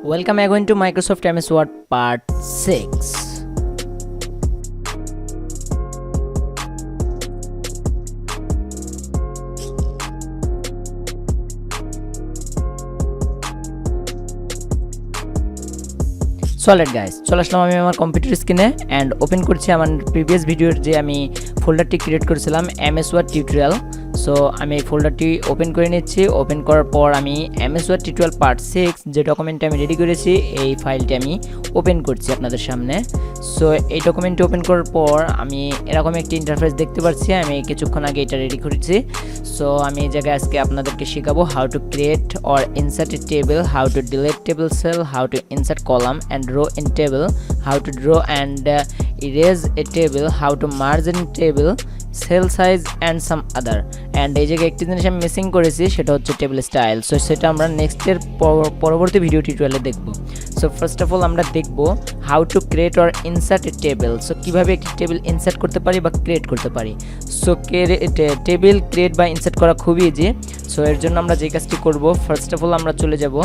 Welcome again to Microsoft MS Word Part 6. Solid guys, চলে আসলাম আমি আমার কম্পিউটার স্ক্রিনে অ্যান্ড ওপেন করছি আমার প্রিভিয়াস ভিডিওর যে আমি ফোল্ডারটি ক্রিয়েট করেছিলাম MS Word টিউটোরিয়াল। সো আমি এই ফোল্ডারটি ওপেন করে নিচ্ছি। ওপেন করার পর আমি MS Word টিউটোরিয়াল পার্ট 6 যে ডকুমেন্টটি আমি রেডি করেছি এই ফাইলটি আমি ওপেন করছি আপনাদের সামনে। সো এই ডকুমেন্টটি ওপেন করার পর আমি এরকম একটি ইন্টারফেস দেখতে পাচ্ছি। আমি কিছুক্ষণ আগে এটা রেডি করেছি। সো আমি এই জায়গায় আজকে আপনাদেরকে শেখাবো how to create or insert a table, how to delete table sell, how to insert column and rho in table, how to draw and erase a table, how to merge in table, cell size and some other. And এই জায়গায় একটি জিনিস আমি missing করেছি, সেটা হচ্ছে table style. So সেটা আমরা নেক্সটের পরবর্তী ভিডিও টিউটোরিয়ালে দেখব। সো ফার্স্ট অফ অল আমরা দেখব how to create or insert a table. So কীভাবে একটি টেবিল ইনসার্ট করতে পারি বা ক্রিয়েট করতে পারি। সো টেবিল ক্রিয়েট বা ইনসার্ট করা খুবই ইজি। সো এর জন্য আমরা যে কাজটি করব, ফার্স্ট অফ অল আমরা চলে যাব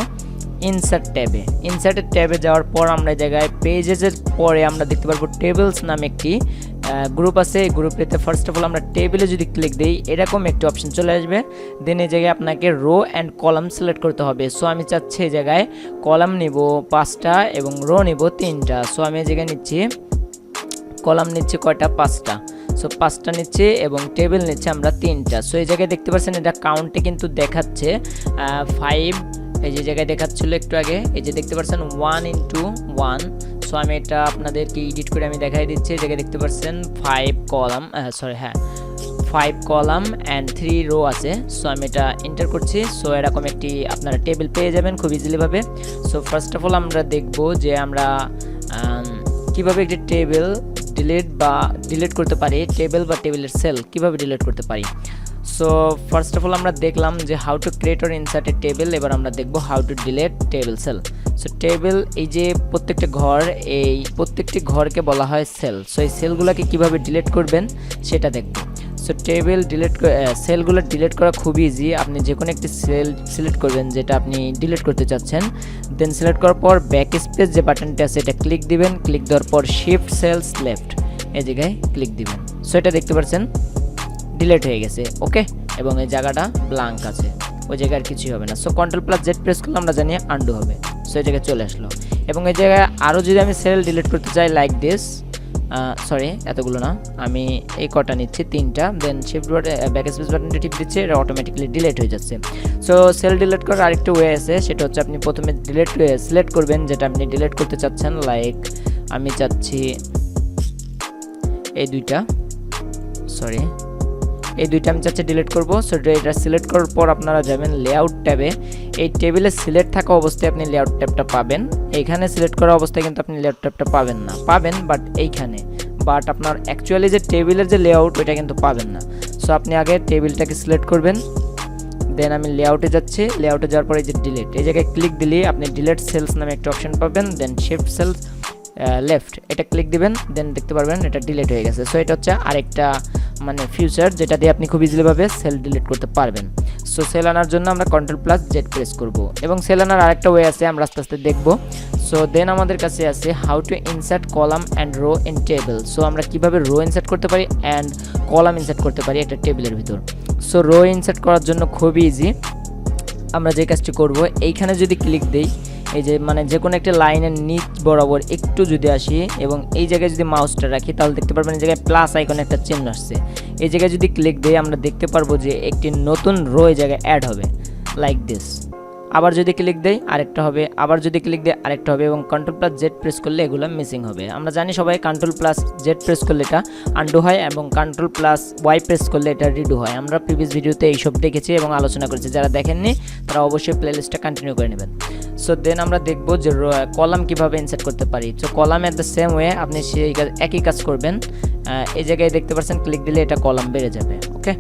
ইনসার্ট ট্যাবে। ইনসার্টের ট্যাবে যাওয়ার পর আমরা এই জায়গায় পেজেসের পরে আমরা দেখতে পারবো টেবিলস নামে একটি গ্রুপ আছে। এই গ্রুপেতে ফার্স্ট অফ অল আমরা টেবিলে যদি ক্লিক দিই এরকম একটি অপশন চলে আসবে। দেন এই জায়গায় আপনাকে রো অ্যান্ড কলাম সিলেক্ট করতে হবে। সো আমি চাচ্ছি এই জায়গায় কলাম নিব 5টা এবং রো নিব 3টা। সো আমি এই জায়গায় নিচ্ছি কলাম নিচ্ছি কয়টা, 5টা। সো 5টা নিচ্ছে এবং টেবিল নিচ্ছে আমরা 3টা। সো এই জায়গায় দেখতে পাচ্ছেন এটা কাউন্টে কিন্তু দেখাচ্ছে 5। এই যে জায়গায় দেখাচ্ছিল একটু আগে, এই যে দেখতে পাচ্ছেন 1 × 1। সো আমি এটা আপনাদেরকে এডিট করে আমি দেখাই দিচ্ছি। এই জায়গায় দেখতে পাচ্ছেন 5 কলাম অ্যান্ড 3 রো আছে। সো আমি এটা এন্টার করছি। সো এরকম একটি আপনারা টেবিল পেয়ে যাবেন খুব ইজিলিভাবে। সো ফার্স্ট অফ অল আমরা দেখব যে আমরা কীভাবে একটি টেবিল ডিলিট করতে পারি, টেবিল বা টেবিলের সেল কীভাবে ডিলিট করতে পারি। সো ফার্স্ট অফ অল আমরা দেখলাম যে how to create or insert a table. এবার আমরা দেখব how to delete table sell. So table, এই যে প্রত্যেকটি ঘর, এই প্রত্যেকটি ঘরকে বলা হয় সেল। সো এই সেলগুলোকে কীভাবে ডিলিট করবেন সেটা দেখব। সো টেবিল সেলগুলো ডিলিট করা খুবই ইজি। আপনি যে কোনো একটি সেল সিলেক্ট করবেন যেটা আপনি ডিলিট করতে চাচ্ছেন। দেন সিলেক্ট করার পর ব্যাক স্পেস যে বাটনটা আছে এটা ক্লিক দিবেন। ক্লিক দেওয়ার পর শিফট সেলস লেফট এই জায়গায় ক্লিক দিবেন। সো এটা দেখতে পাচ্ছেন ডিলিট হয়ে গেছে, ওকে। এবং এই জায়গাটা ব্ল্যাঙ্ক আছে, ওই জায়গায় আর কিছুই হবে না। সো Ctrl+Z প্রেস করলে আমরা জানি আন্ডু হবে। সো এই জায়গায় চলে আসলো। এবং এই জায়গায় আরও যদি আমি সেল ডিলিট করতে চাই লাইক দিস, সরি এতগুলো না, আমি এই কটা নিচ্ছি 3টা। দেন শিফট ব্যাক স্পেস বাটনটা টিপ দিচ্ছি, এটা অটোমেটিক্যালি ডিলিট হয়ে যাচ্ছে। সো সেল ডিলিট করার আরেকটা ওয়ে আছে, সেটা হচ্ছে আপনি প্রথমে সিলেক্ট করবেন যেটা আপনি ডিলিট করতে চাচ্ছেন। লাইক আমি চাচ্ছি এই দুইটা আমি চাচ্ছি ডিলিট করব। সো এটা সিলেক্ট করার পর আপনারা যাবেন লেআউট ট্যাবে। এই টেবিলে সিলেক্ট থাকা অবস্থায় আপনি লেআউট ট্যাবটা পাবেন। এইখানে সিলেক্ট করা অবস্থায় কিন্তু আপনি লেআউট ট্যাবটা পাবেন না, বাট এইখানে, বাট আপনার অ্যাকচুয়ালি যে টেবিলের যে লেআউট ওইটা কিন্তু পাবেন না। সো আপনি আগে টেবিলটাকে সিলেক্ট করবেন। দেন আমি লেআউটে যাচ্ছি। লেআউটে যাওয়ার পরে এই যে ডিলিট, এই জায়গায় ক্লিক দিলে আপনি ডিলিট সেলস নামে একটা অপশন পাবেন। দেন শিফট সেলস লেফট এটা ক্লিক দিবেন। দেন দেখতে পারবেন এটা ডিলিট হয়ে গেছে। সো এটা হচ্ছে আরেকটা ফিচার যেটা দিয়ে আপনি খুব ইজিলিভাবে সেল ডিলিট করতে পারবেন। সো সেল আনার জন্য আমরা Ctrl+Z প্রেস করব। এবং সেল আনার আরেকটা ওয়ে আছে, আমরা আস্তে আস্তে দেখব। সো দেন আমাদের কাছে আছে how to insert column and rho in table. So আমরা কীভাবে রো ইনসার্ট করতে পারি অ্যান্ড কলাম ইনসার্ট করতে পারি একটা টেবিলের ভিতর। সো রো ইনসার্ট করার জন্য খুবই ইজি। আমরা যে কাজটি করব, এইখানে যদি ক্লিক দিই, এই যে যে কোনো একটা লাইনের নিচ বরাবর একটু যদি আসি এবং এই জায়গায় যদি মাউসটা রাখি তাহলে দেখতে পারবেন এই জায়গায় প্লাস আইকনে একটা চিহ্ন আসছে। এই জায়গায় যদি ক্লিক দিই আমরা দেখতে পারবো যে একটি নতুন রো এই জায়গায় অ্যাড হবে লাইক দিস। আবার যদি ক্লিক দেই আরেকটা হবে, আবার যদি ক্লিক দেই আরেকটা হবে। এবং Ctrl+Z প্রেস করলে এগুলো মিসিং হবে। আমরা জানি সবাই Ctrl+Z প্রেস করলে এটা আন্ডু হয় এবং Ctrl+Y প্রেস করলে এটা রিডু হয়। আমরা প্রিভিয়াস ভিডিওতে এইসব দেখেছি এবং আলোচনা করেছি। যারা দেখেননি তারা অবশ্যই প্লেলিস্টটা কন্টিনিউ করে নেবেন। সো দেন আমরা দেখব যে কলাম কীভাবে ইনসার্ট করতে পারি। So column at the same way আপনি সেই একই কাজ করবেন। এই জায়গায় দেখতে পাচ্ছেন ক্লিক দিলে এটা কলাম বেড়ে যাবে, ওকে।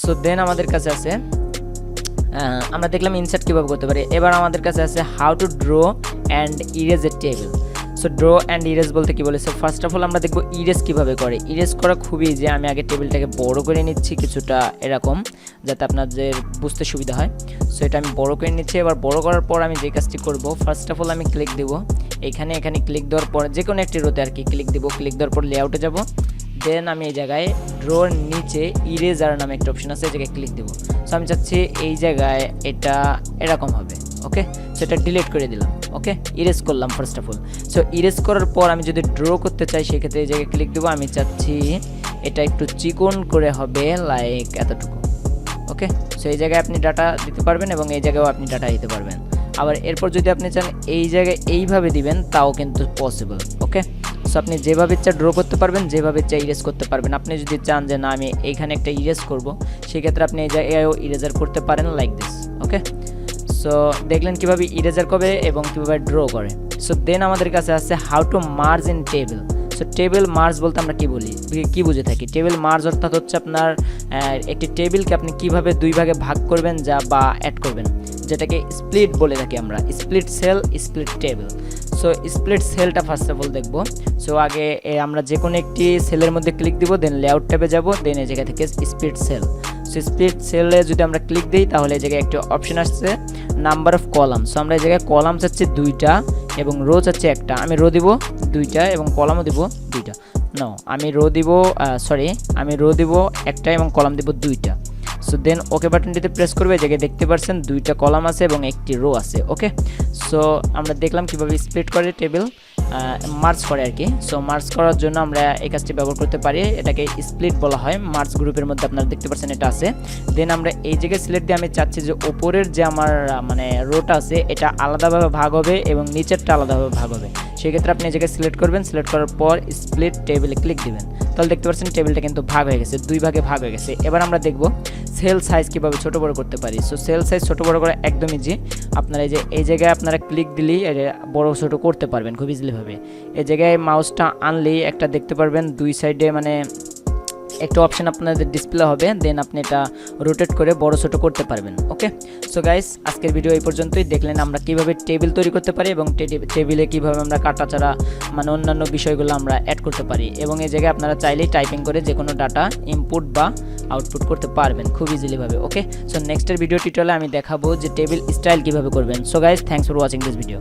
সো দেন আমাদের কাছে আছে, আমরা দেখলাম ইনসার্ট কীভাবে করতে পারি। এবার আমাদের কাছে আছে how to draw and erase A table. So draw and erase বলতে কি বলেছে, ফার্স্ট অফ অল আমরা দেখব ইরেজ কিভাবে করে। ইরেজ করা খুবই যে আমি আগে টেবিলটাকে বড় করে নিচ্ছি কিছুটা এরকম, যাতে আপনাদের বুঝতে সুবিধা হয়। সো এটা আমি বড় করে নিচ্ছি। এবার বড় করার পর আমি যে কাজটি করব, ফার্স্ট অফ অল আমি ক্লিক দেব এখানে ক্লিক দেওয়ার পর যে কোনো একটি রোতে আর কি ক্লিক দেব। ক্লিক দেওয়ার পর লেআউটে যাব, দেন আমি এই জায়গায় ড্রোর নিচে ইরেজার নামে একটা অপশন আছে, এই জায়গায় ক্লিক দেবো। সো আমি চাচ্ছি এই জায়গায় এটা এরকম হবে, ওকে। সো এটা ডিলিট করে দিলাম, ওকে, ইরেজ করলাম first of all. So erase করার পর আমি যদি ড্র করতে চাই সেক্ষেত্রে এই জায়গায় ক্লিক দেবো। আমি চাচ্ছি এটা একটু চিকন করে হবে, লাইক এতটুকু, ওকে। সো এই জায়গায় আপনি ডাটা দিতে পারবেন এবং এই জায়গায়ও আপনি ডাটা দিতে পারবেন। আবার এরপর যদি আপনি চান এই জায়গায় এইভাবে দিবেন তাও কিন্তু পসিবল, ওকে। সো আপনি যেভাবে ইচ্ছা ড্র করতে পারবেন, যেভাবে ইচ্ছা ইরেজ করতে পারবেন। আপনি যদি চান যে না আমি এইখানে একটা ইরেজ করব, সেক্ষেত্রে আপনি এই জায়গায়ও ইরেজার করতে পারেন, লাইক দিস, ওকে। সো দেখলেন কীভাবে ইরেজার করে এবং কীভাবে ড্র করে। সো দেন আমাদের কাছে আছে how to merge in table. So table merge বলতে আমরা কী বলি, কী বুঝে থাকি? টেবিল মার্জ অর্থাৎ হচ্ছে আপনার একটি টেবিলকে আপনি কীভাবে দুই ভাগে ভাগ করবেন যা বা অ্যাড করবেন, যেটাকে স্প্লিট বলে থাকি আমরা, split cell, split table. So split সেলটা ফার্স্ট অফ অল দেখবো। সো আগে আমরা যে কোনো একটি সেলের মধ্যে ক্লিক দিব, দেন লেআউট ট্যাবে যাব, দেন এই জায়গা থেকে স্প্লিট সেল। সো স্প্লিট সেলে যদি আমরা ক্লিক দিই তাহলে এই জায়গায় একটি অপশন আসছে নাম্বার অফ কলাম। সো আমরা এই জায়গায় কলাম চাচ্ছি 2টা এবং রো চাচ্ছি একটা। আমি রো দিব 2টা এবং কলামও দিব 2টা। নো, আমি রো দিব একটা এবং কলাম দিব 2টা। সো দেন ওকে বাটনটিতে প্রেস করবে, জায়গায় দেখতে পাচ্ছেন 2টা কলাম আছে এবং একটি রো আছে, ওকে। সো আমরা দেখলাম কীভাবে স্প্লিট করে টেবিল, মার্জ করে আর কি। সো মার্জ করার জন্য আমরা এই কাজটি ব্যবহার করতে পারি, এটাকে স্প্লিট বলা হয়। মার্জ গ্রুপের মধ্যে আপনারা দেখতে পাচ্ছেন এটা আছে। দেন আমরা এই জায়গায় সিলেক্ট দিয়ে আমি চাচ্ছি যে ওপরের যে আমার মানে রোটা আছে এটা আলাদাভাবে ভাগ হবে এবং নিচেরটা আলাদাভাবে ভাগ হবে। সেক্ষেত্রে আপনি এই জায়গায় সিলেক্ট করবেন, সিলেক্ট করার পর স্প্লিট টেবিলে ক্লিক দিবেন, তাহলে দেখতে পাচ্ছেন টেবিলটা কিন্তু ভাগ হয়ে গেছে, 2 ভাগে ভাগ হয়ে গেছে। এবার আমরা দেখব সেল সাইজ কীভাবে ছোটো বড়ো করতে পারি। সো সেল সাইজ ছোটো বড়ো করা একদম ইজি। আপনারা এই জায়গায় আপনারা ক্লিক দিলেই বড়ো ছোটো করতে পারবেন খুব ইজিলিভাবে। এই জায়গায় মাউসটা আনলেই একটা দেখতে পারবেন 2 সাইডে মানে একটা অপশন আপনাদের ডিসপ্লে হবে, দেন আপনি এটা রোটেট করে বড় ছোটো করতে পারবেন, ওকে। সো গাইস আজকের ভিডিও এই পর্যন্তই। দেখলেন আমরা কিভাবে টেবিল তৈরি করতে পারি এবং টেবিলে কিভাবে আমরা কাটাছাড়া মানে অন্যান্য বিষয়গুলো আমরা অ্যাড করতে পারি, এবং এই জায়গায় আপনারা চাইলেই টাইপিং করে যে কোনো ডাটা ইনপুট বা আউটপুট করতে পারবেন খুব ইজিলিভাবে, ওকে। সো নেক্সটের ভিডিও টিউটোরিয়ালে আমি দেখাবো যে টেবিল স্টাইল কীভাবে করবেন। So guys thanks for watching this video.